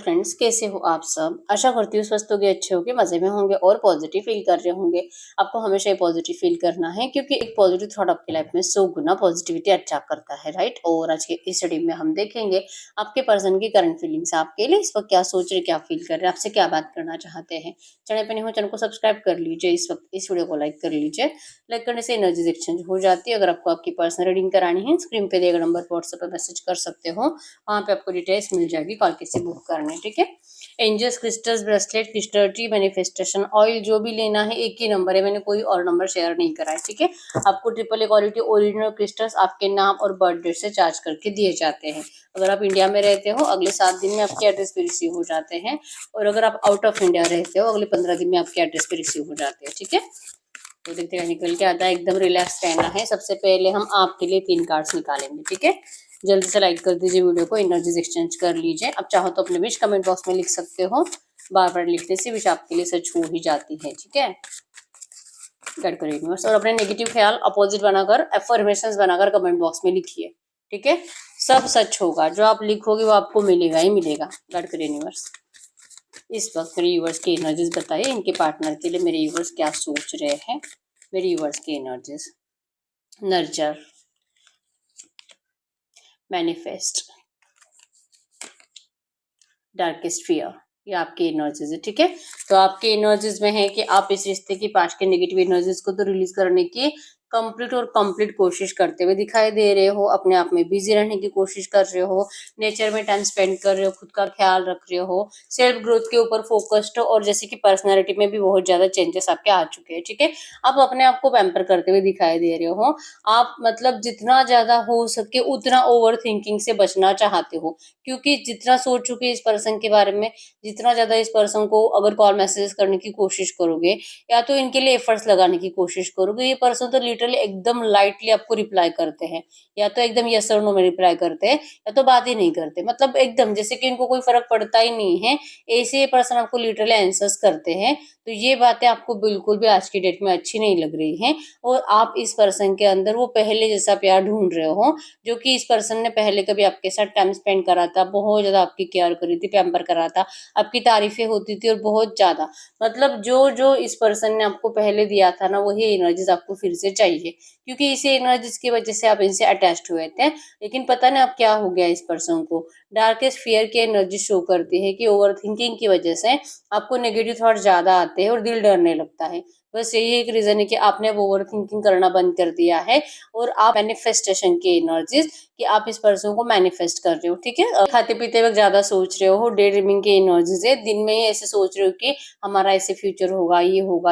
Friends, कैसे हो आप सब। आशा करती हूँ स्वस्थ होंगे, अच्छे होंगे, मजे में होंगे और पॉजिटिव फील कर रहे होंगे। आपको हमेशा ये पॉजिटिव फील करना है क्योंकि एक पॉजिटिव थॉट आपकी लाइफ में 100 गुना पॉजिटिविटी अच्छा करता है, राइट। और आज के इस स्टडी में हम देखेंगे आपके पर्सन की करंट फीलिंग्स, आपके लिए इस वक्त क्या सोच रहे, क्या फील कर रहे हैं, आपसे क्या बात करना चाहते हैं। चैनल पर नहीं हो चैनल को सब्सक्राइब कर लीजिए, इस वक्त इस वीडियो को लाइक कर लीजिए। लाइक करने से एनर्जीज एक्सचेंज हो जाती है। अगर आपको आपकी पर्सनल रीडिंग करानी है, स्क्रीन पे दिए गए नंबर पर व्हाट्सएप पर मैसेज कर सकते हो, वहाँ पे आपको डिटेल्स मिल जाएगी कॉल कैसे बुक करने, ठीक है। Angels crystals bracelet crystal tree manifestation oil जो भी लेना है एक ही नंबर है, मैंने कोई और नंबर शेयर नहीं करा है, ठीक है। आपको triple A quality original crystals आपके नाम और बर्थ डेट से चार्ज करके दिए जाते हैं। अगर आप इंडिया में रहते हो अगले 7 दिन में आपके एड्रेस पे रिसीव हो जाते हैं, और अगर आप आउट ऑफ इंडिया रहते हो अगले 15 दिन में आपके एड्रेस पे रिसीव हो जाते हैं, ठीक है। तो देखते हैं निकल के आता है, एकदम रिलैक्स रहना है। सबसे पहले हम आपके लिए 3 कार्ड्स निकालेंगे, ठीक है। जल्दी से लाइक कर दीजिए वीडियो को, एनर्जीज एक्सचेंज कर लीजिए। अब चाहो तो अपने विश कमेंट बॉक्स में लिख सकते हो, बार बार लिखने से विश आपके लिए सच हो ही जाती है, ठीक है। गाइड करो यूनिवर्स। और अपने नेगेटिव ख्याल अपोजिट बनाकर एफर्मेशंस बनाकर कमेंट बॉक्स में लिखिए, ठीक है। सब सच होगा, जो आप लिखोगे वो आपको मिलेगा ही मिलेगा। गाइड करो यूनिवर्स। इस वक्त मेरे यूवर्स की एनर्जीज बताइए, इनके पार्टनर के लिए मेरे यूवर्स क्या सोच रहे हैं। मेरे यूवर्स की energies. Nurture, manifest, darkest fear, ये आपकी एनर्जीज है, ठीक है। तो आपकी एनर्जीज में है कि आप इस रिश्ते की पास्ट के नेगेटिव एनर्जीज को तो रिलीज करने की कंप्लीट कोशिश करते हुए दिखाई दे रहे हो। अपने आप में बिजी रहने की कोशिश कर रहे हो, नेचर में टाइम स्पेंड कर रहे हो, खुद का ख्याल रख रहे हो, सेल्फ ग्रोथ के ऊपर फोकस्ड हो, और जैसे कि पर्सनैलिटी में भी बहुत ज्यादा चेंजेस आपके आ चुके हैं, ठीक है। आप अपने आप को पैम्पर करते हुए दिखाई दे रहे हो। आप मतलब जितना ज्यादा हो सके उतना ओवर थिंकिंग से बचना चाहते हो, क्योंकि जितना सोच चुके इस पर्सन के बारे में, जितना ज्यादा इस पर्सन को अगर कॉल मैसेज करने की कोशिश करोगे या तो इनके लिए एफर्ट्स लगाने की कोशिश करोगे, ये पर्सन तो लिटरली एकदम लाइटली आपको रिप्लाई करते हैं, या तो एकदम यस और नो में रिप्लाई करते हैं, या तो बात ही नहीं करते, मतलब एकदम जैसे कि इनको कोई फर्क पड़ता ही नहीं है। ऐसे ये पर्सन आपको लिटरली आंसर्स करते हैं। तो ये बातें आपको बिल्कुल भी आज की डेट में अच्छी नहीं लग रही हैं, और आप इस पर्सन के अंदर वो पहले जैसा प्यार ढूंढ रहे हो, जो कि इस पर्सन ने पहले कभी आपके साथ टाइम स्पेंड करा था, बहुत ज्यादा आपकी केयर करी थी, पैम्पर करा था, आपकी तारीफें होती थी, और बहुत ज्यादा मतलब जो जो इस पर्सन ने आपको पहले दिया था ना, वही एनर्जीज आपको फिर से चाहिए, क्योंकि इसी एनर्जीज की वजह से आप इनसे अटैच्ड हुए थे। लेकिन पता नहीं अब क्या हो गया इस पर्सन को। डार्केस्ट फियर की एनर्जी शो करती है कि ओवर थिंकिंग की वजह से आपको नेगेटिव थॉट ज्यादा आते हैं और दिल डरने लगता है। बस यही एक रीजन है कि आपने अब ओवर थिंकिंग करना बंद कर दिया है, और आप मैनिफेस्टेशन की एनर्जीज कि आप इस पर्सन को मैनिफेस्ट कर रहे हो, ठीक है। खाते पीते वक्त ज्यादा सोच रहे हो, डे ड्रीमिंग की एनर्जीज है। दिन में ही ऐसे सोच रहे हो कि हमारा ऐसे फ्यूचर होगा,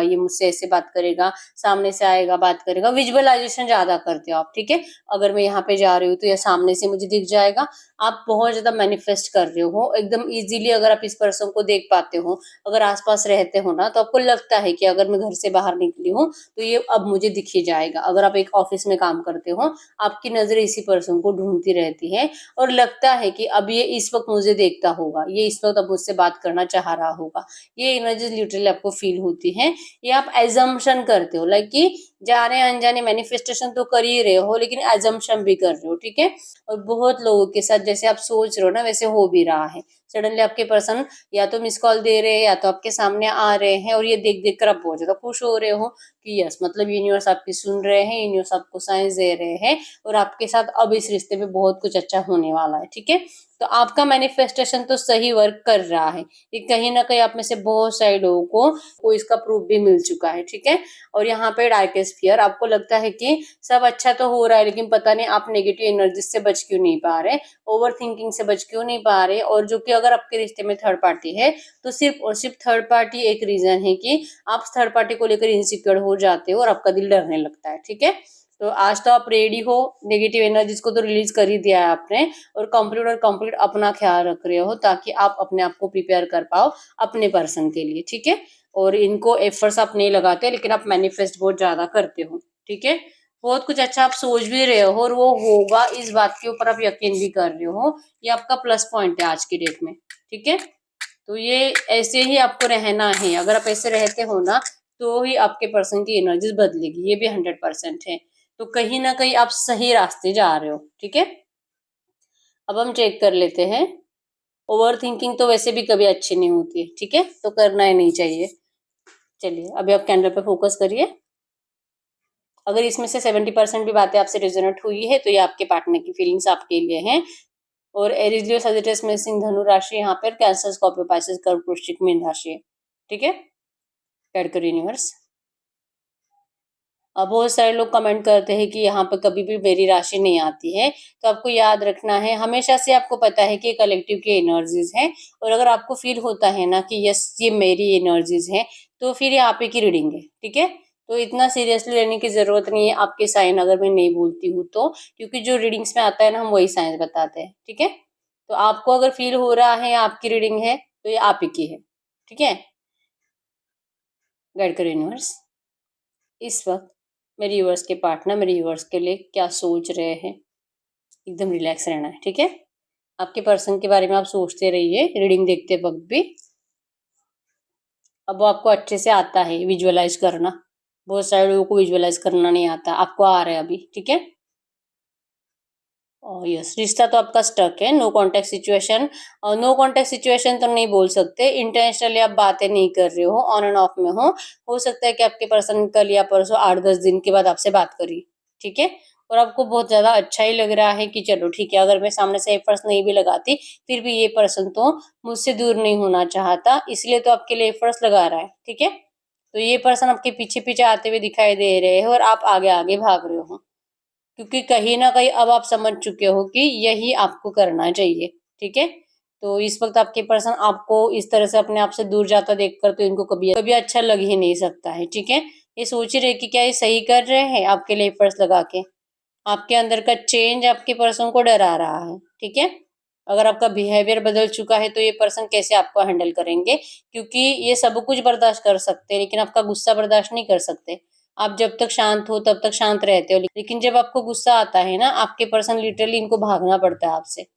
ये मुझसे ऐसे बात करेगा, सामने से आएगा, बात करेगा। विजुअलाइजेशन ज्यादा करते हो आप, ठीक है। अगर मैं यहाँ पे जा रही हूँ तो यह सामने से मुझे दिख जाएगा। आप बहुत ज्यादा मैनिफेस्ट कर रहे हो एकदम इजीली। अगर आप इस पर्सन को देख पाते हो, अगर आसपास रहते हो ना, तो आपको लगता है कि अगर मैं घर से बाहर निकली हूँ तो ये अब मुझे दिख ही जाएगा। अगर आप एक ऑफिस में काम करते हो, आपकी नजर इसी पर्सन को ढूंढती रहती है, और लगता है कि अब ये इस वक्त मुझे देखता होगा, ये इस वक्त अब मुझसे बात करना चाह रहा होगा। ये एनर्जी लिटरली आपको फील होती है। ये आप एजम्पशन करते हो, लाइक कि जाने अनजाने मैनिफेस्टेशन तो कर ही रहे हो, लेकिन एजम्पशन भी कर रहे हो, ठीक है। और बहुत लोगों के साथ जैसे आप सोच रहे हो ना, वैसे हो भी रहा है। सडनली आपके पर्सन या तो मिस कॉल दे रहे हैं, या तो आपके सामने आ रहे हैं, और ये देख देख कर आप बहुत ज्यादा खुश हो रहे हो कि यस, मतलब यूनिवर्स आपकी सुन रहे हैं, यूनिवर्स आपको साइंस दे रहे हैं, और आपके साथ अब इस रिश्ते में बहुत कुछ अच्छा होने वाला है, ठीक है। तो आपका मैनिफेस्टेशन तो सही वर्क कर रहा है। ये कहीं ना कहीं आप में से बहुत सारे लोगों को इसका प्रूफ भी मिल चुका है, ठीक है। और यहाँ पे डार्केस्ट फियर, आपको लगता है कि सब अच्छा तो हो रहा है, लेकिन पता नहीं आप नेगेटिव एनर्जी से बच क्यों नहीं पा रहे, ओवर थिंकिंग से बच क्यों नहीं पा रहे। और जो कि अगर आपके रिश्ते में थर्ड पार्टी है, तो सिर्फ और सिर्फ थर्ड पार्टी एक रीजन है कि आप थर्ड पार्टी को लेकर इनसिक्योर हो जाते हो और आपका दिल डरने लगता है, ठीक है। तो आज तो आप रेडी हो, नेगेटिव एनर्जीज को तो रिलीज कर ही दिया है आपने, और कंप्लीट अपना ख्याल रख रहे हो, ताकि आप अपने आप को प्रिपेयर कर पाओ अपने पर्सन के लिए, ठीक है। और इनको एफर्ट्स आप नहीं लगाते, लेकिन आप मैनिफेस्ट बहुत ज्यादा करते हो, ठीक है। बहुत कुछ अच्छा आप सोच भी रहे हो, और वो होगा इस बात के ऊपर आप यकीन भी कर रहे हो। ये आपका प्लस पॉइंट है आज की डेट में, ठीक है। तो ये ऐसे ही आपको रहना है। अगर आप ऐसे रहते हो ना, तो ही आपके पर्सन की एनर्जीज बदलेगी, ये भी 100% है। तो कहीं ना कहीं आप सही रास्ते जा रहे हो, ठीक है। अब हम चेक कर लेते हैं ओवर थिंकिंग तो वैसे भी कभी अच्छी नहीं होती है, ठीक है, तो करना ही नहीं चाहिए। चलिए अभी आप कैंडल पे फोकस करिए। अगर इसमें से 70% भी बातें आपसे रेजोनेट हुई है तो ये आपके पार्टनर की फीलिंग्स आपके लिए हैं। और एरीज लियो सजिटेरियस में सिंह धनु राशि, यहाँ पर कैंसर स्कॉर्पियो पाइसेस कर्क वृश्चिक मीन राशि है, ठीक है। ऐड करो यूनिवर्स। अब बहुत सारे लोग कमेंट करते हैं कि यहाँ पर कभी भी मेरी राशि नहीं आती है, तो आपको याद रखना है, हमेशा से आपको पता है कि ये कलेक्टिव की एनर्जीज है। और अगर आपको फील होता है ना कि यस ये मेरी एनर्जीज है, तो फिर ये आप ही की रीडिंग है, ठीक है। तो इतना सीरियसली लेने की जरूरत नहीं है आपके साइन अगर मैं नहीं बोलती हूँ तो, क्योंकि जो रीडिंग्स में आता है ना हम वही साइंस बताते हैं, ठीक है। तो आपको अगर फील हो रहा है आपकी रीडिंग है तो ये आप ही की है, ठीक है। गाइड करो यूनिवर्स। इस वक्त मेरे व्यूअर्स के पार्टनर मेरे व्यूअर्स के लिए क्या सोच रहे हैं, एकदम रिलैक्स रहना है, ठीक है। आपके पर्सन के बारे में आप सोचते रहिए रीडिंग देखते वक्त भी। अब वो आपको अच्छे से आता है विजुअलाइज करना, बहुत सारे लोगों को विजुअलाइज करना नहीं आता, आपको आ रहा है अभी, ठीक है। और यस, रिश्ता तो आपका स्टक है, नो कांटेक्ट सिचुएशन। और नो कांटेक्ट सिचुएशन तो नहीं बोल सकते, इंटेंशनली आप बातें नहीं कर रहे हो, ऑन एंड ऑफ में हो सकता है कि आपके पर्सन कल या परसों 8-10 दिन के बाद आपसे बात करी, ठीक है। और आपको बहुत ज्यादा अच्छा ही लग रहा है कि चलो ठीक है, अगर मैं सामने से एफर्ट्स नहीं भी लगाती फिर भी ये पर्सन तो मुझसे दूर नहीं होना चाहता, इसलिए तो आपके लिए एफर्ट्स लगा रहा है, ठीक है। तो ये पर्सन आपके पीछे पीछे आते हुए दिखाई दे रहे हैं और आप आगे आगे भाग रहे हो, क्योंकि कहीं ना कहीं अब आप समझ चुके हो कि यही आपको करना चाहिए, ठीक है। तो इस वक्त आपके पर्सन आपको इस तरह से अपने आप से दूर जाता देखकर तो इनको कभी कभी अच्छा लग ही नहीं सकता है, ठीक है। ये सोच ही रहे कि क्या ये सही कर रहे हैं आपके लिए एफर्ट्स लगा के। आपके अंदर का चेंज आपके पर्सन को डरा रहा है, ठीक है। अगर आपका बिहेवियर बदल चुका है तो ये पर्सन कैसे आपको हैंडल करेंगे, क्योंकि ये सब कुछ बर्दाश्त कर सकते हैं लेकिन आपका गुस्सा बर्दाश्त नहीं कर सकते। आप जब तक शांत हो तब तक शांत रहते हो, लेकिन जब आपको गुस्सा आता है ना आपके पर्सन लिटरली इनको भागना पड़ता है आपसे।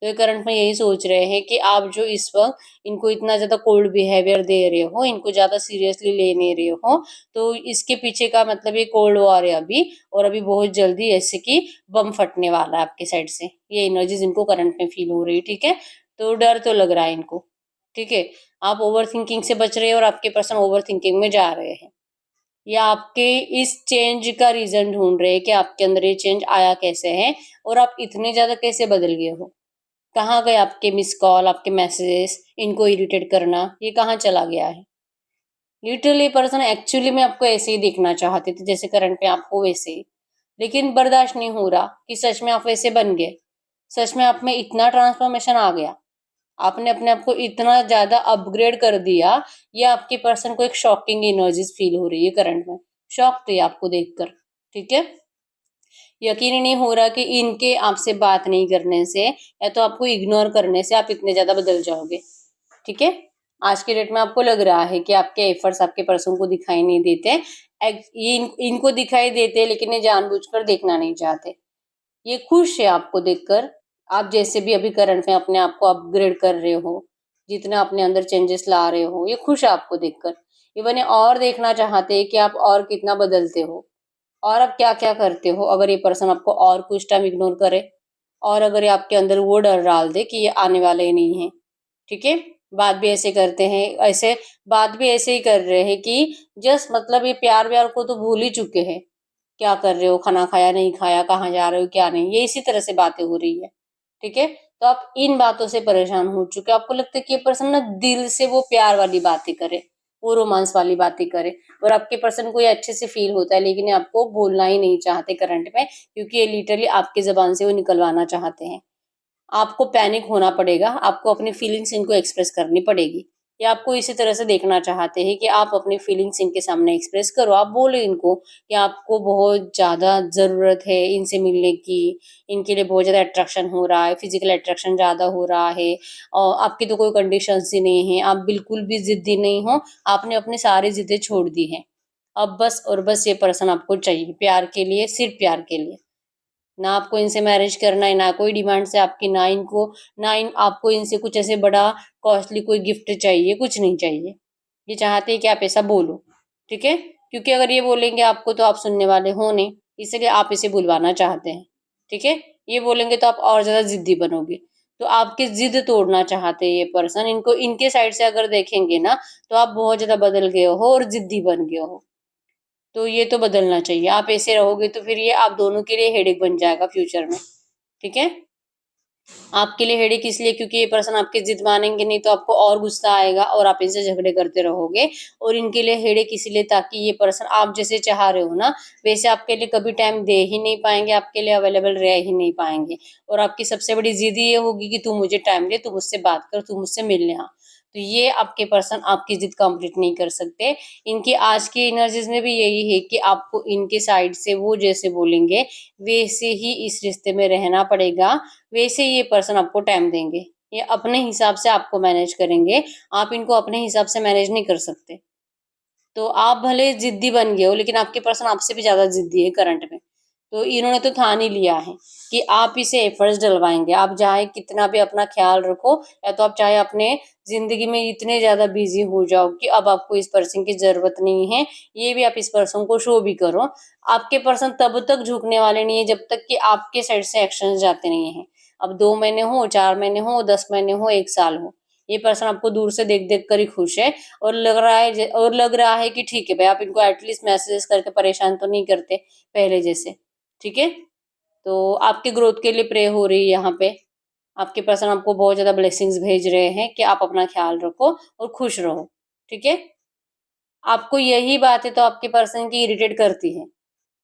तो ये करंट में यही सोच रहे हैं कि आप जो इस वक्त इनको इतना ज्यादा कोल्ड बिहेवियर दे रहे हो, इनको ज्यादा सीरियसली ले नहीं रहे हो, तो इसके पीछे का मतलब ये कोल्ड वॉर है अभी। और अभी बहुत जल्दी ऐसे कि बम फटने वाला है आपके साइड से, ये एनर्जीज इनको करंट में फील हो रही है, ठीक है। तो डर तो लग रहा है इनको, ठीक है। आप ओवर थिंकिंग से बच रहे हो और आपके पर्सन ओवर थिंकिंग में जा रहे हैं, या आपके इस चेंज का रीजन ढूंढ रहे हैं कि आपके अंदर ये चेंज आया कैसे है और आप इतने ज्यादा कैसे बदल गए हो। कहाँ गए आपके मिस कॉल, आपके मैसेजेस, इनको इरिटेट करना, ये कहाँ चला गया है। लिटरली पर्सन एक्चुअली में आपको ऐसे ही देखना चाहते थे जैसे करंट में आप हो वैसे ही, लेकिन बर्दाश्त नहीं हो रहा कि सच में आप वैसे बन गए, सच में आप में इतना ट्रांसफॉर्मेशन आ गया, आपने अपने आप को इतना ज्यादा अपग्रेड कर दिया। ये आपके पर्सन को एक शॉकिंग एनर्जीज फील हो रही है करंट में, शॉक थे आपको देखकर, ठीक है। यकीन ही नहीं हो रहा कि इनके आपसे बात नहीं करने से या तो आपको इग्नोर करने से आप इतने ज्यादा बदल जाओगे, ठीक है। आज के डेट में आपको लग रहा है कि आपके एफर्ट्स आपके पर्सन को दिखाई नहीं देते, ये इनको दिखाई देते लेकिन ये जानबूझकर देखना नहीं चाहते। ये खुश है आपको देखकर, आप जैसे भी अभी करंट में अपने आप को अपग्रेड कर रहे हो, जितना अपने अंदर चेंजेस ला रहे हो, ये खुश है आपको देखकर। इवन ये और देखना चाहते हैं कि आप और कितना बदलते हो और आप क्या क्या करते हो अगर ये पर्सन आपको और कुछ टाइम इग्नोर करे, और अगर ये आपके अंदर वो डर डाल दे कि ये आने वाले ही नहीं है, ठीक है। बात भी ऐसे करते हैं, ऐसे बात भी ऐसे ही कर रहे हैं कि जस्ट मतलब ये प्यार व्यार को तो भूल ही चुके हैं। क्या कर रहे हो, खाना खाया नहीं खाया, कहाँ जा रहे हो क्या नहीं, ये इसी तरह से बातें हो रही है, ठीक है। तो आप इन बातों से परेशान हो चुके हो, आपको लगता है कि ये पर्सन ना दिल से वो प्यार वाली बातें करे, वो रोमांस वाली बातें करे, और आपके पर्सन को ये अच्छे से फील होता है लेकिन ये आपको बोलना ही नहीं चाहते करंट में, क्योंकि ये लिटरली आपकी जबान से वो निकलवाना चाहते हैं। आपको पैनिक होना पड़ेगा, आपको अपनी फीलिंग्स इनको एक्सप्रेस करनी पड़ेगी। या आपको इसी तरह से देखना चाहते हैं कि आप अपनी फीलिंग्स इनके सामने एक्सप्रेस करो, आप बोलो इनको कि आपको बहुत ज़्यादा ज़रूरत है इनसे मिलने की, इनके लिए बहुत ज़्यादा अट्रैक्शन हो रहा है, फिजिकल अट्रैक्शन ज़्यादा हो रहा है, और आपकी तो कोई कंडीशंस ही नहीं है, आप बिल्कुल भी ज़िद्दी नहीं हो, आपने अपनी सारी ज़िद्दें छोड़ दी हैं। अब बस और बस ये पर्सन आपको चाहिए प्यार के लिए, सिर्फ प्यार के लिए। ना आपको इनसे मैरिज करना है, ना कोई डिमांड से आपकी, ना आपको इनसे कुछ ऐसे बड़ा कॉस्टली कोई गिफ्ट चाहिए, कुछ नहीं चाहिए। ये चाहते हैं कि आप ऐसा बोलो, ठीक है। क्योंकि अगर ये बोलेंगे आपको तो आप सुनने वाले हो नहीं, इसलिए आप इसे बुलवाना चाहते हैं, ठीक है। ये बोलेंगे तो आप और ज्यादा जिद्दी बनोगे, तो आपकी जिद तोड़ना चाहते हैं ये पर्सन। इनको इनके साइड से अगर देखेंगे ना, तो आप बहुत ज्यादा बदल गए हो और जिद्दी बन गए हो। तो ये तो बदलना चाहिए। आप ऐसे रहोगे तो फिर ये आप दोनों के लिए हेडेक बन जाएगा फ्यूचर में। ठीक है, आपके लिए हेडेक इसलिए क्योंकि ये पर्सन आपकी जिद मानेंगे नहीं, तो आपको और गुस्सा आएगा और आप इनसे झगड़े करते रहोगे। और इनके लिए हेडेक इसलिए ताकि ये पर्सन आप जैसे चाह रहे हो ना, वैसे आपके लिए कभी टाइम दे ही नहीं पाएंगे, आपके लिए अवेलेबल रह ही नहीं पाएंगे। और आपकी सबसे बड़ी जिद ये होगी कि तू मुझे टाइम दे, तू मुझसे बात कर, तू मुझसे मिलने आ। तो ये आपके पर्सन आपकी जिद कंप्लीट नहीं कर सकते। इनकी आज की एनर्जीज में भी यही है कि आपको इनके साइड से वो जैसे बोलेंगे वैसे ही इस रिश्ते में रहना पड़ेगा, वैसे ये पर्सन आपको टाइम देंगे। ये अपने हिसाब से आपको मैनेज करेंगे, आप इनको अपने हिसाब से मैनेज नहीं कर सकते। तो आप भले जिद्दी बन गए हो, लेकिन आपके पर्सन आपसे भी ज़्यादा जिद्दी है करंट में। तो इन्होंने तो ठान ही लिया है कि आप इसे एफर्ट्स डलवाएँगे। आप चाहे कितना भी अपना ख़्याल रखो, या तो आप चाहे अपने ज़िंदगी में इतने ज़्यादा बिज़ी हो जाओ कि अब आपको इस पर्सन की ज़रूरत नहीं है, ये भी आप इस पर्सन को शो भी करो। आपके पर्सन तब तक झुकने वाले नहीं है जब तक कि आपके साइड से एक्शंस जाते नहीं हैं। अब 2 महीने हो, 4 महीने हो, 10 महीने हो, 1 साल हो, ये पर्सन आपको दूर से देख-देख कर ही खुश है। और लग रहा है कि ठीक है भाई, आप इनको एटलीस्ट मैसेजेस करके परेशान तो नहीं करते पहले जैसे। ठीक है? तो आपके ग्रोथ के लिए प्रे हो रही है यहाँ पे। आपके पर्सन आपको बहुत ज़्यादा ब्लेसिंग्स भेज रहे हैं कि आप अपना ख़्याल रखो और खुश रहो। ठीक है? आपको यही बातें तो आपके पर्सन की इरिटेट करती है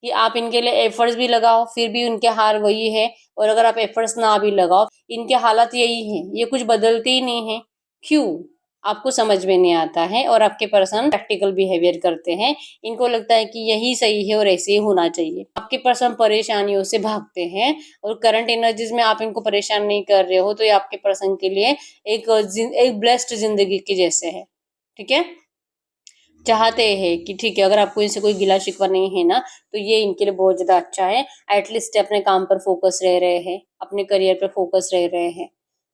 कि आप इनके लिए एफर्ट्स भी लगाओ, फिर भी उनके हाल वही है। और अगर आप एफर्ट्स ना भी लगाओ, इनके हालात यही हैं, ये कुछ बदलते ही नहीं हैं। क्यों? आपको समझ में नहीं आता है। और आपके पर्सन प्रैक्टिकल बिहेवियर करते हैं। इनको लगता है कि यही सही है और ऐसे ही होना चाहिए। आपके पर्सन परेशानियों से भागते हैं, और करंट एनर्जीज में आप इनको परेशान नहीं कर रहे हो, तो ये आपके पर्सन के लिए एक ब्लेस्ड जिंदगी के जैसे है। ठीक है? चाहते हैं कि ठीक है, अगर आपको इनसे कोई गिला शिकवा नहीं है ना, तो ये इनके लिए बहुत ज़्यादा अच्छा है। एटलीस्ट अपने काम पर फ़ोकस रह रहे हैं, अपने करियर पे फ़ोकस रह रहे हैं।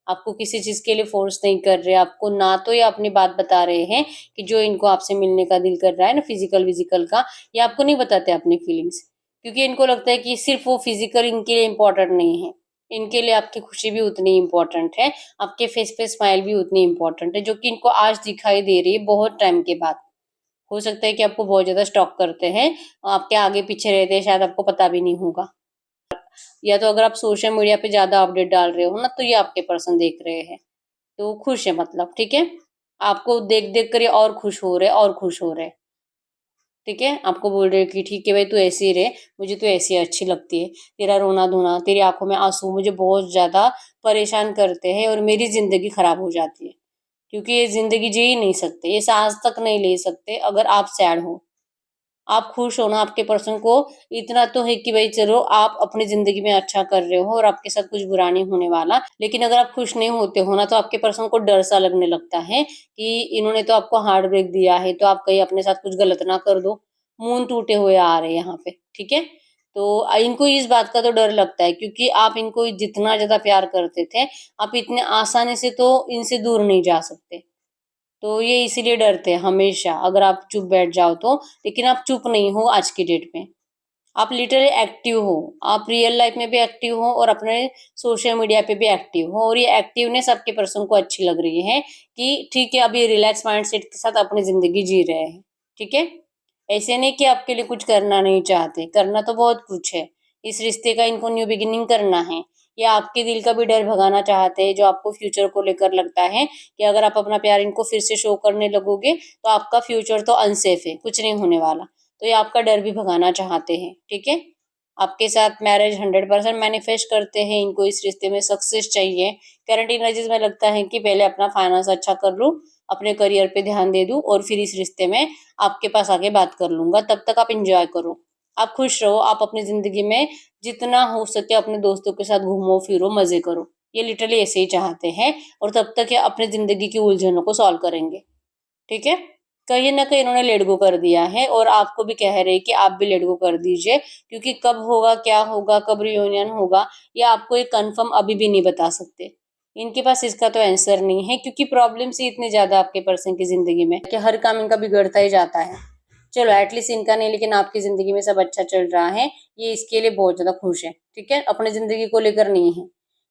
आपको किसी चीज़ के लिए फ़ोर्स नहीं कर रहे, आपको ना तो ये अपनी बात बता रहे हैं कि जो इनको आपसे मिलने का दिल कर रहा है ना, फ़िज़िकल का, ये आपको नहीं बताते अपनी फीलिंग्स। क्योंकि इनको लगता है कि सिर्फ़ वो फ़िज़िकल इनके लिए इम्पोर्टेंट नहीं है। इनके लिए आपकी खुशी भी उतनी इम्पोर्टेंट है, आपके फेस पे स्माइल भी उतनी इम्पोर्टेंट है, जो कि इनको आज दिखाई दे रही है बहुत टाइम के बाद। हो सकता है कि आपको बहुत ज़्यादा स्टॉक करते हैं, आपके आगे-पीछे रहते हैं, शायद आपको पता भी नहीं होगा। या तो अगर आप सोशल मीडिया पे ज़्यादा अपडेट डाल रहे हो ना, तो ये आपके पर्सन देख रहे हैं, तो खुश है मतलब, ठीक है? आपको देख-देख कर ये और खुश हो रहे हैं और खुश हो रहे हैं, ठीक है? आपको बोल रहे हैं कि ठीक है भाई, तू ऐसे ही रह, मुझे तू ऐसी अच्छी लगती है। तेरा रोना-धोना, तेरी आँखों में आँसू मुझे बहुत ज़्यादा परेशान करते हैं और मेरी ज़िंदगी खराब हो जाती है। क्योंकि ये ज़िंदगी जी ही नहीं सकते, ये साँस तक नहीं ले सकते अगर आप सैड हो। आप खुश हो ना, आपके पर्सन को इतना तो है कि भाई चलो आप अपनी ज़िंदगी में अच्छा कर रहे हो और आपके साथ कुछ बुरा नहीं होने वाला। लेकिन अगर आप खुश नहीं होते हो ना, तो आपके पर्सन को डर-सा लगने लगता है कि इन्होंने तो आपको हार्ट ब्रेक दिया है, तो आप कहीं अपने साथ कुछ गलत ना कर दो। मूँह टूटे हुए आ रहे हैं यहाँ पे, ठीक है? तो इनको इस बात का तो डर लगता है, क्योंकि आप इनको जितना ज़्यादा प्यार करते थे, आप इतने आसानी से तो इनसे दूर नहीं जा सकते। तो ये इसीलिए डरते हैं हमेशा, अगर आप चुप बैठ जाओ तो। लेकिन आप चुप नहीं हो आज की डेट में। आप लिटरली एक्टिव हो। आप रियल लाइफ में भी एक्टिव हो और अपने सोशल मीडिया पे भी एक्टिव हो, और ये एक्टिवनेस आपके पर्सन को अच्छी लग रही है कि ठीक है, अब ये रिलैक्स माइंडसेट के साथ अपनी ज़िंदगी जी रहे हैं। ठीक है? ऐसे नहीं कि आपके लिए कुछ करना नहीं चाहते, करना तो बहुत कुछ है। इस रिश्ते का इनको न्यू बिगिनिंग करना है, या आपके दिल का भी डर भगाना चाहते हैं, जो आपको फ्यूचर को लेकर लगता है कि अगर आप अपना प्यार इनको फिर से शो करने लगोगे, तो आपका फ्यूचर तो अनसेफ है, कुछ नहीं होने वाला। तो ये आपका डर भी भगाना चाहते हैं, ठीक है? आपके साथ मैरिज 100% मैनिफेस्ट करते हैं, इनको इस रिश्ते में सक्सेस चाहिए। करंट एनर्जीज़ में लगता है कि पहले अपना फाइनेंस अच्छा कर लूँ, अपने करियर पे ध्यान दे दूँ और फिर इस रिश्ते में आपके पास आके बात कर लूँगा, तब तक आप एन्जॉय करो। आप खुश रहो, आप अपनी ज़िंदगी में जितना हो सके अपने दोस्तों के साथ घूमो-फिरो, मज़े करो। ये लिटरली ऐसे ही चाहते हैं, और तब तक ये अपनी ज़िंदगी की उलझनों को सॉल्व करेंगे, ठीक है? कहीं न कहीं इन्होंने लेट गो कर दिया है, और आपको भी कह रहे हैं कि आप भी लेट गो कर दीजिए, क्योंकि कब होगा, क्या होगा, कब रियूनियन होगा, ये आपको एक कन्फर्म अभी भी नहीं बता सकते। इनके पास इसका तो आंसर नहीं है, क्योंकि प्रॉब्लम्स ही इतने ज़्यादा आपके पर्सन की ज़िंदगी में कि हर काम इनका बिगड़ता ही जाता है। चलो एटलीस्ट इनका नहीं, लेकिन आपकी ज़िंदगी में सब अच्छा चल रहा है, ये इसके लिए बहुत ज़्यादा खुश है, ठीक है? अपनी ज़िंदगी को लेकर नहीं है।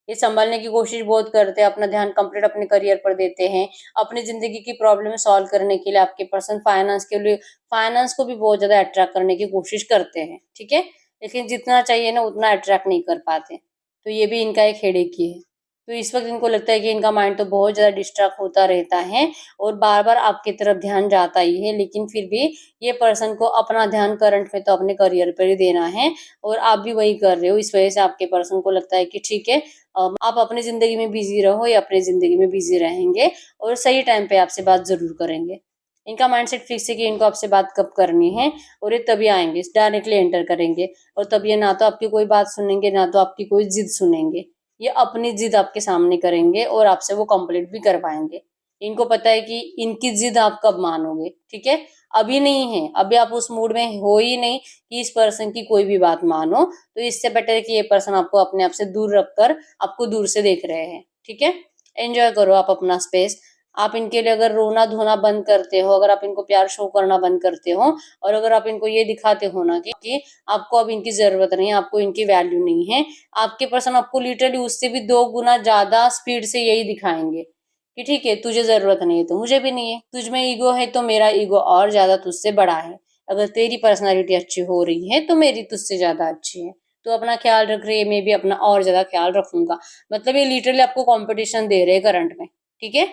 ये संभालने की कोशिश बहुत करते हैं, अपना ध्यान कंप्लीट अपने करियर पर देते हैं, अपनी ज़िंदगी की प्रॉब्लम सॉल्व करने के लिए आपके पर्सन फाइनेंस को भी बहुत ज़्यादा अट्रैक्ट करने की कोशिश करते हैं, ठीक है? लेकिन जितना चाहिए ना उतना अट्रैक्ट नहीं कर पाते, तो ये भी इनका एक हेडेक ही है। तो इस वक़्त इनको लगता है कि इनका माइंड तो बहुत ज़्यादा डिस्ट्रैक्ट होता रहता है और बार-बार आपकी तरफ ध्यान जाता ही है, लेकिन फिर भी ये पर्सन को अपना ध्यान करंट में तो अपने करियर पर ही देना है और आप भी वही कर रहे हो। इस वजह से आपके पर्सन को लगता है कि ठीक है, आप अपनी ज़िंदगी में बिज़ी रहो, ये अपनी ज़िंदगी में बिज़ी रहेंगे और सही टाइम पे आपसे बात ज़रूर करेंगे। इनका माइंडसेट फिक्स है कि इनको आपसे बात कब करनी है और ये तभी आएँगे, डायरेक्टली एंटर करेंगे और तब ये ना तो आपकी कोई बात सुनेंगे, ना तो आपकी कोई ज़िद सुनेंगे। ये अपनी ज़िद आपके सामने करेंगे और आपसे वो कंप्लीट भी करवाएँगे। इनको पता है कि इनकी ज़िद आप कब मानोगे, ठीक है? अभी नहीं है, अभी आप उस मूड में हो ही नहीं कि इस पर्सन की कोई भी बात मानो, तो इससे बेटर है कि ये पर्सन आपको अपने आप से दूर रखकर आपको दूर से देख रहे हैं, ठीक है? एन्जॉय करो आप अपना स्पेस। आप इनके लिए अगर रोना-धोना बंद करते हो, अगर आप इनको प्यार शो करना बंद करते हो और अगर आप इनको ये दिखाते हो ना कि आपको अब इनकी ज़रूरत नहीं है, आपको इनकी वैल्यू नहीं है, आपके पर्सन आपको लिटरली उससे भी 2 गुना ज़्यादा स्पीड से यही दिखाएँगे कि ठीक है, तुझे ज़रूरत नहीं है तो मुझे भी नहीं है, तुझ में ईगो है तो मेरा ईगो और ज़्यादा तुझसे बड़ा है। अगर तेरी पर्सनैलिटी अच्छी हो रही है तो मेरी तुझसे ज़्यादा अच्छी है। तू अपना ख़्याल रख रही है, मैं भी अपना और ज़्यादा ख़्याल रखूँगा। मतलब ये लिटरली आपको कॉम्पिटिशन दे रहे हैं करंट में, ठीक है?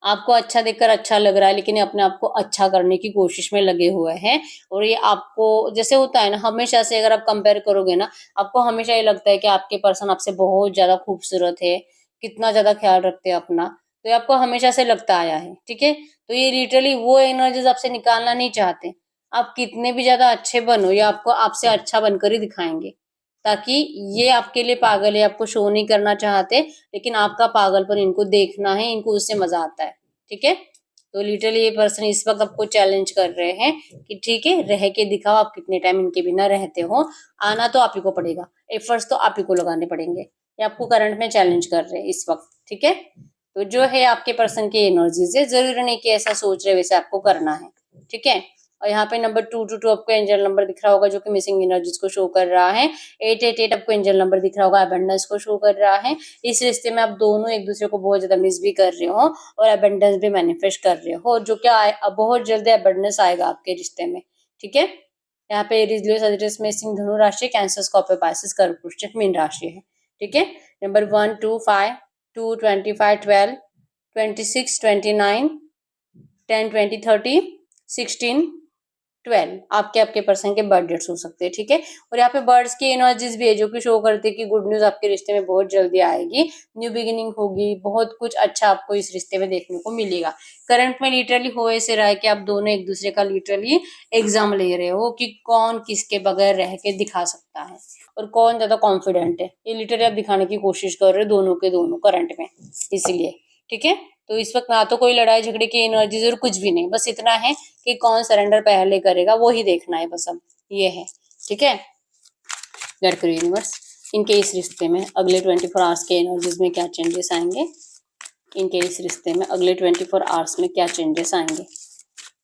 आपको अच्छा देखकर अच्छा लग रहा है लेकिन ये अपने आप को अच्छा करने की कोशिश में लगे हुए हैं और ये आपको जैसे होता है ना हमेशा से अगर आप कंपेयर करोगे ना, आपको हमेशा ये लगता है कि आपके पर्सन आपसे बहुत ज़्यादा खूबसूरत है, कितना ज़्यादा ख़्याल रखते हैं अपना, तो ये आपको हमेशा से लगता आया है, ठीक है? तो ये लिटरली वो एनर्जीज़ आपसे निकालना नहीं चाहते। आप कितने भी ज़्यादा अच्छे बनो, ये आपको आपसे अच्छा बनकर ही दिखाएँगे, ताकि ये आपके लिए पागल है, आपको शो नहीं करना चाहते, लेकिन आपका पागलपन इनको देखना है, इनको उससे मज़ा आता है, ठीक है? तो लिटरली ये पर्सन इस वक़्त आपको चैलेंज कर रहे हैं कि ठीक है, रह के दिखाओ आप कितने टाइम इनके बिना रहते हो, आना तो आप ही को पड़ेगा, एफर्ट्स तो आप ही को लगाने पड़ेंगे। ये आपको करंट में चैलेंज कर रहे हैं इस वक़्त, ठीक है? तो जो है आपके पर्सन की एनर्जीज़ है, ज़रूरी नहीं कि ऐसा सोच रहे वैसे आपको करना है, ठीक है? और यहाँ पे नंबर 222 आपको एंजल नंबर दिख रहा होगा जो कि मिसिंग एनर्जीज़ को शो कर रहा है। 888 आपको एंजल नंबर दिख रहा होगा अबंडेंस को शो कर रहा है। इस रिश्ते में आप दोनों एक-दूसरे को बहुत ज़्यादा मिस भी कर रहे हो और अबंडेंस भी मैनिफेस्ट कर रहे हो, जो क्या बहुत जल्दी अबंडेंस आएगा आपके रिश्ते में, ठीक है? यहाँ पे एरीज़, लियो, सजिटेरियस, मेष, धनु राशि, कैंसर, स्कॉर्पियो, पाइसेस, कर्क, वृश्चिक, मीन राशि है, ठीक है? नंबर 1, 2, 5, 2, 25, 12, 26, 29, 10, 20, 30, 16, 12 आपके पर्सन के बर्थ डेट्स हो सकते हैं, ठीक है? और यहाँ पे बर्ड्स की एनर्जीज भी है जो कि शो करती है कि गुड न्यूज़ आपके रिश्ते में बहुत जल्दी आएगी, न्यू बिगिनिंग होगी, बहुत कुछ अच्छा आपको इस रिश्ते में देखने को मिलेगा। करंट में लिटरली हो ऐसे रहा है कि आप दोनों एक-दूसरे का लिटरली एग्ज़ाम ले रहे हो कि कौन किसके बगैर रह के दिखा सकता है और कौन ज़्यादा कॉन्फिडेंट है। ये लिटरली आप दिखाने की कोशिश कर रहे हो दोनों के दोनों करंट में, इसीलिए, ठीक है? तो इस वक़्त ना तो कोई लड़ाई झगड़े की एनर्जीज़ और कुछ भी नहीं, बस इतना है कि कौन सरेंडर पहले करेगा वो ही देखना है बस अब, ये है, ठीक है? गाइड करो यूनिवर्स, इनके इस रिश्ते में अगले 24 आवर्स के एनर्जीज़ में क्या चेंजेस आएँगे? इनके इस रिश्ते में अगले 24 आवर्स में क्या चेंजेस आएँगे?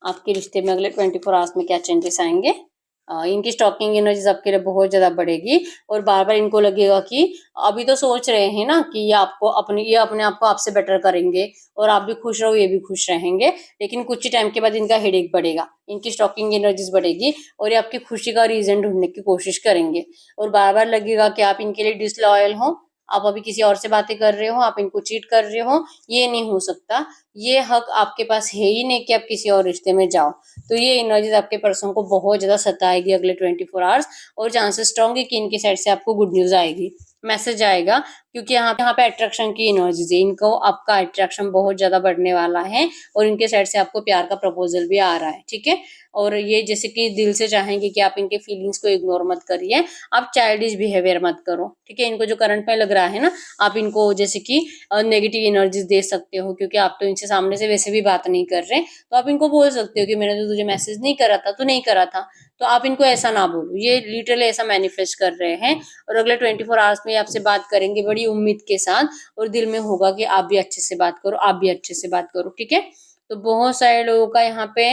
आपके रिश्ते में अगले 24 आवर्स में क्या चेंजेस आएँगे? इनकी स्टॉकिंग एनर्जीज़ आपके लिए बहुत ज़्यादा बढ़ेगी और बार-बार इनको लगेगा कि अभी तो सोच रहे हैं ना कि ये अपने आप को आपसे बेटर करेंगे और आप भी खुश रहो, ये भी खुश रहेंगे। लेकिन कुछ ही टाइम के बाद इनका हेडेक बढ़ेगा, इनकी स्टॉकिंग एनर्जीज़ बढ़ेगी और ये आपकी खुशी का रीज़न ढूँढने की कोशिश करेंगे और बार-बार लगेगा कि आप इनके लिए डिसलॉयल हो, आप अभी किसी और से बातें कर रहे हो, आप इनको चीट कर रहे हो, ये नहीं हो सकता। ये हक आपके पास है ही नहीं कि आप किसी और रिश्ते में जाओ। तो ये एनर्जीज आपके पर्सन को बहुत ज़्यादा सताएगी अगले 24 आवर्स और चांसेस स्ट्रॉन्ग है कि इनकी साइड से आपको गुड न्यूज़ आएगी, मैसेज आएगा, क्योंकि यहाँ पे अट्रैक्शन की एनर्जीज है। इनको आपका अट्रैक्शन बहुत ज़्यादा बढ़ने वाला है और इनके साइड से आपको प्यार का प्रपोजल भी आ रहा है, ठीक है? और ये जैसे कि दिल से चाहेंगे कि आप इनके फीलिंग्स को इग्नोर मत करिए, आप चाइल्डिश बिहेवियर मत करो, ठीक है? इनको जो करंट में लग रहा है ना, आप इनको जैसे कि नेगेटिव एनर्जीज दे सकते हो क्योंकि आप तो इनसे सामने से वैसे भी बात नहीं कर रहे, तो आप इनको बोल सकते हो कि मैंने तो तुझे मैसेज नहीं करा था, तो नहीं करा था। तो आप इनको ऐसा ना बोलो, ये लिटरली ऐसा मैनिफेस्ट कर रहे हैं और अगले 24 आवर्स में आपसे बात करेंगे बड़ी उम्मीद के साथ और दिल में होगा कि आप भी अच्छे से बात करो, आप भी अच्छे से बात करो, ठीक है? तो बहुत सारे लोगों का यहाँ पे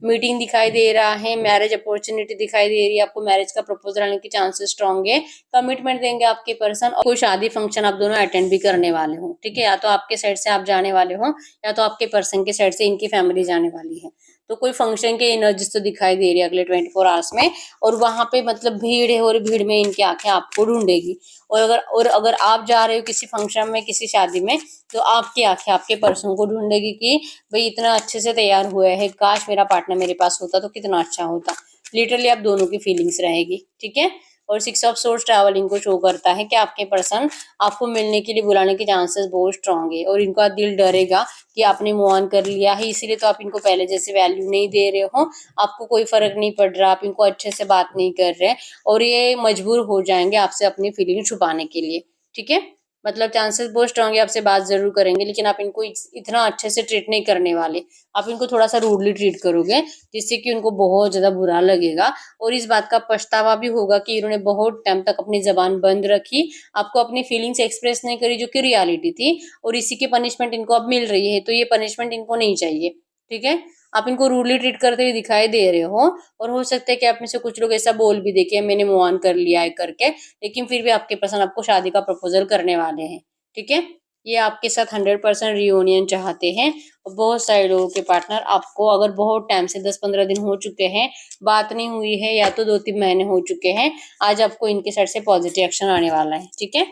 मीटिंग दिखाई दे रहा है, मैरिज अपॉर्चुनिटी दिखाई दे रही है, आपको मैरिज का प्रपोजल आने के चांसेस स्ट्रॉन्ग है, कमिटमेंट देंगे आपके पर्सन, और कोई शादी फंक्शन आप दोनों अटेंड भी करने वाले हो, ठीक है। या तो आपके साइड से आप जाने वाले हो या तो आपके पर्सन के साइड से इनकी फैमिली जाने वाली है। तो कोई फंक्शन के एनर्जीज तो दिखाई दे रही है अगले 24 आवर्स में, और वहां पे मतलब भीड़ है और भीड़ में इनकी आंखें आपको ढूंढेगी। और अगर आप जा रहे हो किसी फंक्शन में, किसी शादी में, तो आपकी आंखें आपके पर्सन को ढूंढेगी कि भाई इतना अच्छे से तैयार हुआ है, काश मेरा पार्टनर मेरे पास होता तो कितना अच्छा होता। लिटरली आप दोनों की फीलिंग्स रहेगी, ठीक है। और 6 ऑफ सोर्स ट्रैवलिंग को शो करता है कि आपके पर्सन आपको मिलने के लिए बुलाने के चांसेस बहुत स्ट्रांग है, और इनका दिल डरेगा कि आपने मूव ऑन कर लिया है, इसीलिए तो आप इनको पहले जैसे वैल्यू नहीं दे रहे हो, आपको कोई फर्क नहीं पड़ रहा, आप इनको अच्छे से बात नहीं कर रहे, और ये मजबूर हो जाएंगे आपसे अपनी फीलिंग छुपाने के लिए, ठीक है। मतलब चांसेस बहुत स्ट्रांग है, आपसे बात जरूर करेंगे, लेकिन आप इनको इतना अच्छे से ट्रीट नहीं करने वाले, आप इनको थोड़ा सा रूडली ट्रीट करोगे, जिससे कि उनको बहुत ज्यादा बुरा लगेगा, और इस बात का पछतावा भी होगा कि इन्होंने बहुत टाइम तक अपनी जबान बंद रखी, आपको अपनी फीलिंग्स एक्सप्रेस नहीं करी, जो कि रियलिटी थी, और इसी की पनिशमेंट इनको अब मिल रही है, तो ये पनिशमेंट इनको नहीं चाहिए, ठीक है। आप इनको रूडली ट्रीट करते हुए दिखाई दे रहे हो, और हो सकता है कि आप में से कुछ लोग ऐसा बोल भी दे कि मैंने मूव ऑन कर लिया है करके, लेकिन फिर भी आपके पर्सन आपको शादी का प्रपोजल करने वाले हैं, ठीक है। ये आपके साथ 100% रियूनियन चाहते हैं, और बहुत सारे लोगों के पार्टनर आपको अगर बहुत टाइम से 10-15 दिन हो चुके हैं, बात नहीं हुई है, या तो 2-3 महीने हो चुके हैं, आज आपको इनके साइड से पॉजिटिव एक्शन आने वाला है, ठीक है।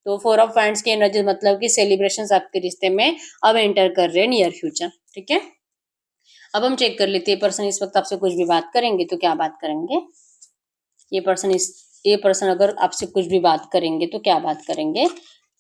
तो 4 ऑफ वांड्स की एनर्जी मतलब कि सेलिब्रेशंस आपके रिश्ते में अब एंटर कर रहे हैं नियर फ्यूचर, ठीक है। अब हम चेक कर लेते हैं पर्सन इस वक्त आपसे कुछ भी बात करेंगे तो क्या बात करेंगे। ये पर्सन इस ये पर्सन अगर आपसे कुछ भी बात करेंगे तो क्या बात करेंगे।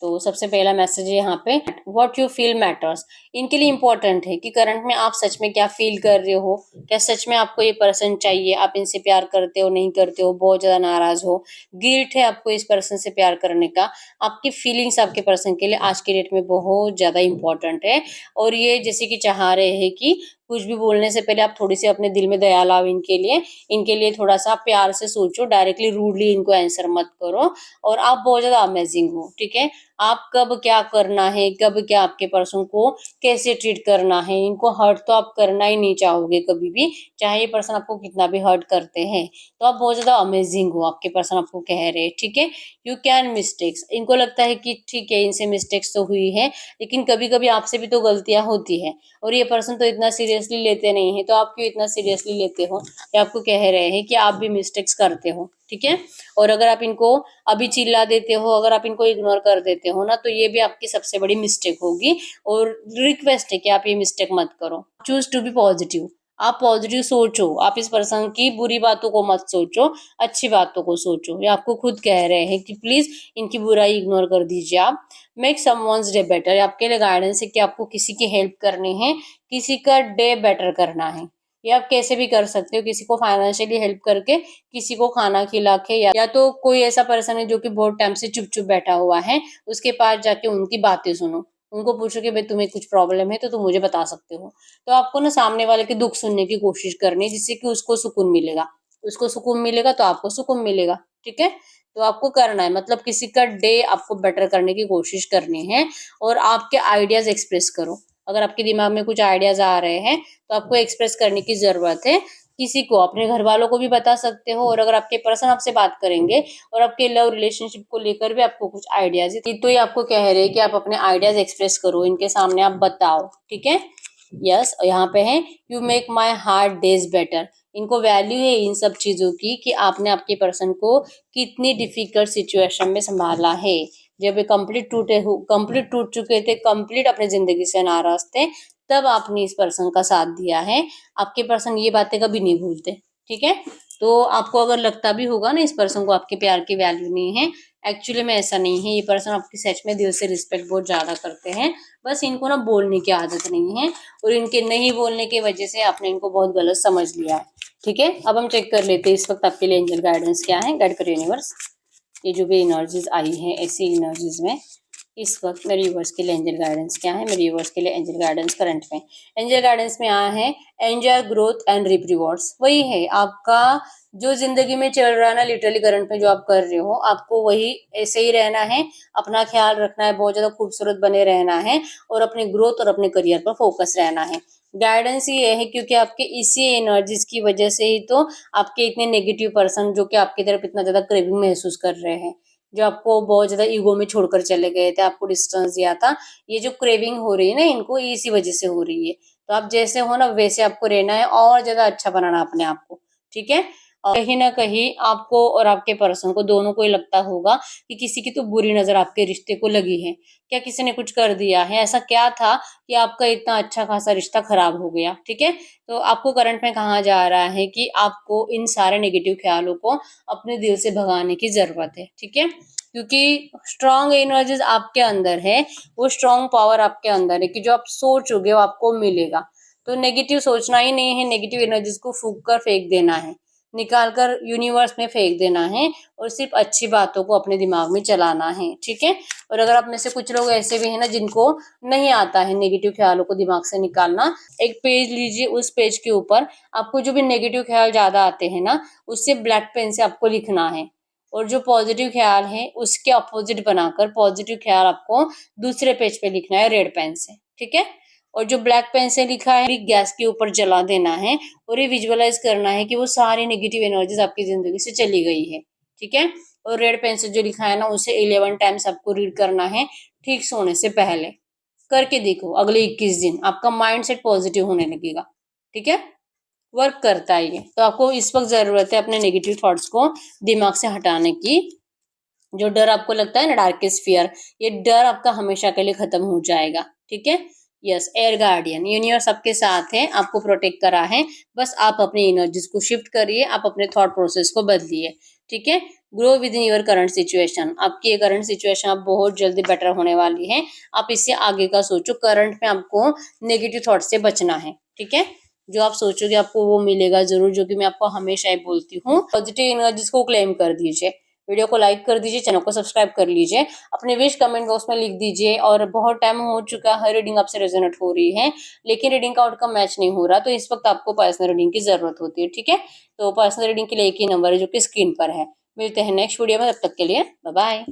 तो सबसे पहला मैसेज है यहाँ पे, व्हाट यू फील मैटर्स। इनके लिए इंपॉर्टेंट है कि करंट में आप सच में क्या फील कर रहे हो, क्या सच में आपको ये पर्सन चाहिए, आप इनसे प्यार करते हो नहीं करते हो, बहुत ज्यादा नाराज हो, गिल्ट है आपको इस पर्सन से प्यार करने का। आपकी फीलिंग्स आपके पर्सन के लिए आज के डेट में बहुत ज्यादा इंपॉर्टेंट है, और ये जैसे कि चाह रहे हैं कि कुछ भी बोलने से पहले आप थोड़ी सी अपने दिल में दया लाओ इनके लिए थोड़ा सा प्यार से सोचो, डायरेक्टली रूडली इनको आंसर मत करो, और आप बहुत ज्यादा अमेजिंग हो, ठीक है। आप कब क्या करना है, कब क्या आपके पर्सन को कैसे ट्रीट करना है, इनको हर्ट तो आप करना ही नहीं चाहोगे कभी भी, चाहे ये पर्सन आपको कितना भी हर्ट करते हैं, तो आप बहुत ज्यादा अमेजिंग हो, आपके पर्सन आपको कह रहे हैं, ठीक है। यू कैन मिस्टेक्स, इनको लगता है कि ठीक है इनसे मिस्टेक्स तो हुई है, लेकिन कभी कभी आपसे भी तो गलतियां होती है, और ये पर्सन तो इतना सीरियसली लेते नहीं है, तो आप क्यों इतना सीरियसली लेते हो। ये आपको कह रहे हैं कि आप भी मिस्टेक्स करते हो, ठीक है। और अगर आप इनको अभी चिल्ला देते हो, अगर आप इनको इग्नोर कर देते हो ना, तो ये भी आपकी सबसे बड़ी मिस्टेक होगी, और रिक्वेस्ट है कि आप ये मिस्टेक मत करो। चूज टू बी पॉजिटिव, आप पॉजिटिव सोचो, आप इस पर्सन की बुरी बातों को मत सोचो, अच्छी बातों को सोचो। ये आपको खुद कह रहे हैं कि प्लीज इनकी बुराई इग्नोर कर दीजिए आप। मेक समवन्स डे बेटर, आपके लिए गाइडेंस है कि आपको किसी की हेल्प करनी है, किसी का डे बेटर करना है। ये आप कैसे भी कर सकते हो, किसी को फाइनेंशियली हेल्प करके, किसी को खाना खिला के, या तो कोई ऐसा पर्सन है जो कि बहुत टाइम से चुप चुप बैठा हुआ है, उसके पास जाके उनकी बातें सुनो, उनको पूछो कि भाई तुम्हें कुछ प्रॉब्लम है तो तुम मुझे बता सकते हो। तो आपको ना सामने वाले के दुख सुनने की कोशिश करनी है, जिससे कि उसको सुकून मिलेगा, उसको सुकून मिलेगा तो आपको सुकून मिलेगा, ठीक है। तो आपको करना है, मतलब किसी का डे आपको बेटर करने की कोशिश करनी है, और आपके आइडियाज एक्सप्रेस करो। अगर आपके दिमाग में कुछ आइडियाज आ रहे हैं तो आपको एक्सप्रेस करने की जरूरत है, किसी को, अपने घर वालों को भी बता सकते हो, और अगर आपके पर्सन आपसे बात करेंगे और आपके लव रिलेशनशिप को लेकर भी आपको कुछ आइडियाज है, तो ये आपको कह रहे हैं कि आप अपने आइडियाज एक्सप्रेस करो, इनके सामने आप बताओ, ठीक है। यस, यहाँ पे है, you make my heart days better. इनको वैल्यू है इन सब चीजों की, कि आपने आपके पर्सन को कितनी डिफिकल्ट सिचुएशन में संभाला है। जब ये कंप्लीट टूट चुके थे, कंप्लीट अपनी जिंदगी से नाराज थे, तब आपने इस पर्सन का साथ दिया है। आपके पर्सन ये बातें कभी नहीं भूलते, ठीक है। तो आपको अगर लगता भी होगा ना इस पर्सन को आपके प्यार की वैल्यू नहीं है, एक्चुअली में ऐसा नहीं है। ये पर्सन आपकी सच में दिल से रिस्पेक्ट बहुत ज्यादा करते हैं, बस इनको ना बोलने की आदत नहीं है, और इनके नहीं बोलने की वजह से आपने इनको बहुत गलत समझ लिया है, ठीक है। अब हम चेक कर लेते हैं इस वक्त आपके लिए एंजल गाइडेंस क्या है। गाइड करो यूनिवर्स, ये जो भी एनर्जीज आई हैं ऐसी एनर्जीज में इस वक्त मेरे व्यूवर्स के लिए एंजल गाइडेंस क्या है। मेरे व्यूवर्स के लिए एंजल गाइडेंस करंट में, एंजल गाइडेंस में आया है, enjoy growth and reap rewards. वही है आपका जो जिंदगी में चल रहा है ना, लिटरली करंट में जो आप कर रहे हो, आपको वही ऐसे ही रहना है, अपना ख्याल रखना है, बहुत ज्यादा खूबसूरत बने रहना है, और अपने ग्रोथ और अपने करियर पर फोकस रहना है। गाइडेंस ये है क्योंकि आपके इसी एनर्जीज की वजह से ही तो आपके इतने नेगेटिव पर्सन जो कि आपकी तरफ इतना ज्यादा क्रेविंग महसूस कर रहे हैं, जो आपको बहुत ज्यादा ईगो में छोड़कर चले गए थे, आपको डिस्टेंस दिया था, ये जो क्रेविंग हो रही है ना इनको इसी वजह से हो रही है। तो आप जैसे हो ना वैसे आपको रहना है और ज्यादा अच्छा बनाना अपने आप को, ठीक है। और कहीं ना कहीं आपको और आपके पर्सन को दोनों को ही लगता होगा कि किसी की तो बुरी नजर आपके रिश्ते को लगी है, क्या किसी ने कुछ कर दिया है, ऐसा क्या था कि आपका इतना अच्छा खासा रिश्ता खराब हो गया, ठीक है। तो आपको करंट में कहा जा रहा है कि आपको इन सारे नेगेटिव ख्यालों को अपने दिल से भगाने की जरूरत है, ठीक है। क्योंकि स्ट्रांग एनर्जीज आपके अंदर है, वो स्ट्रांग पावर आपके अंदर है कि जो आप सोचोगे वो आपको मिलेगा। तो नेगेटिव सोचना ही नहीं है, नेगेटिव एनर्जीज को फूंक कर फेंक देना है, निकाल कर यूनिवर्स में फेंक देना है और सिर्फ अच्छी बातों को अपने दिमाग में चलाना है, ठीक है। और अगर आप में से कुछ लोग ऐसे भी हैं ना जिनको नहीं आता है नेगेटिव ख्यालों को दिमाग से निकालना, एक पेज लीजिए, उस पेज के ऊपर आपको जो भी नेगेटिव ख्याल ज्यादा आते हैं ना उससे ब्लैक पेन से आपको लिखना है, और जो पॉजिटिव ख्याल है उसके अपोजिट बनाकर पॉजिटिव ख्याल आपको दूसरे पेज पे लिखना है रेड पेन से, ठीक है। और जो ब्लैक पेन से लिखा है गैस के ऊपर जला देना है और ये विजुअलाइज करना है कि वो सारी नेगेटिव एनर्जीज आपकी जिंदगी से चली गई है, ठीक है। और रेड पेन से जो लिखा है ना उसे 11 टाइम्स आपको रीड करना है ठीक सोने से पहले। करके देखो, अगले 21 दिन आपका माइंड सेट पॉजिटिव होने लगेगा, ठीक है। वर्क करता है ये। तो आपको इस वक्त जरूरत है अपने नेगेटिव थॉट्स को दिमाग से हटाने की। जो डर आपको लगता है ना डार्केस्ट फियर, ये डर आपका हमेशा के लिए खत्म हो जाएगा, ठीक है। यस, एयर गार्डियन यूनिवर्स आपके साथ है, आपको प्रोटेक्ट करा है। बस आप अपनी एनर्जीज को शिफ्ट करिए, आप अपने थॉट प्रोसेस को बदलिए, ठीक है। Grow with in your current situation, आपकी ये करंट सिचुएशन आप बहुत जल्दी बेटर होने वाली है। आप इससे आगे का सोचो, करंट में आपको नेगेटिव थॉट से बचना है, ठीक है। जो आप सोचोगे आपको वो मिलेगा जरूर, जो कि मैं आपको हमेशा ही बोलती हूँ। पॉजिटिव एनर्जीज को क्लेम कर दीजिए, वीडियो को लाइक कर दीजिए, चैनल को सब्सक्राइब कर लीजिए, अपने विश कमेंट बॉक्स में लिख दीजिए। और बहुत टाइम हो चुका है रीडिंग आपसे रेजोनेट हो रही है लेकिन रीडिंग का आउटकम मैच नहीं हो रहा, तो इस वक्त आपको पर्सनल रीडिंग की जरूरत होती है, ठीक है। तो पर्सनल रीडिंग के लिए एक ही नंबर है जो कि स्क्रीन पर है। मिलते हैं नेक्स्ट वीडियो में, तब तक के लिए बाय बाय।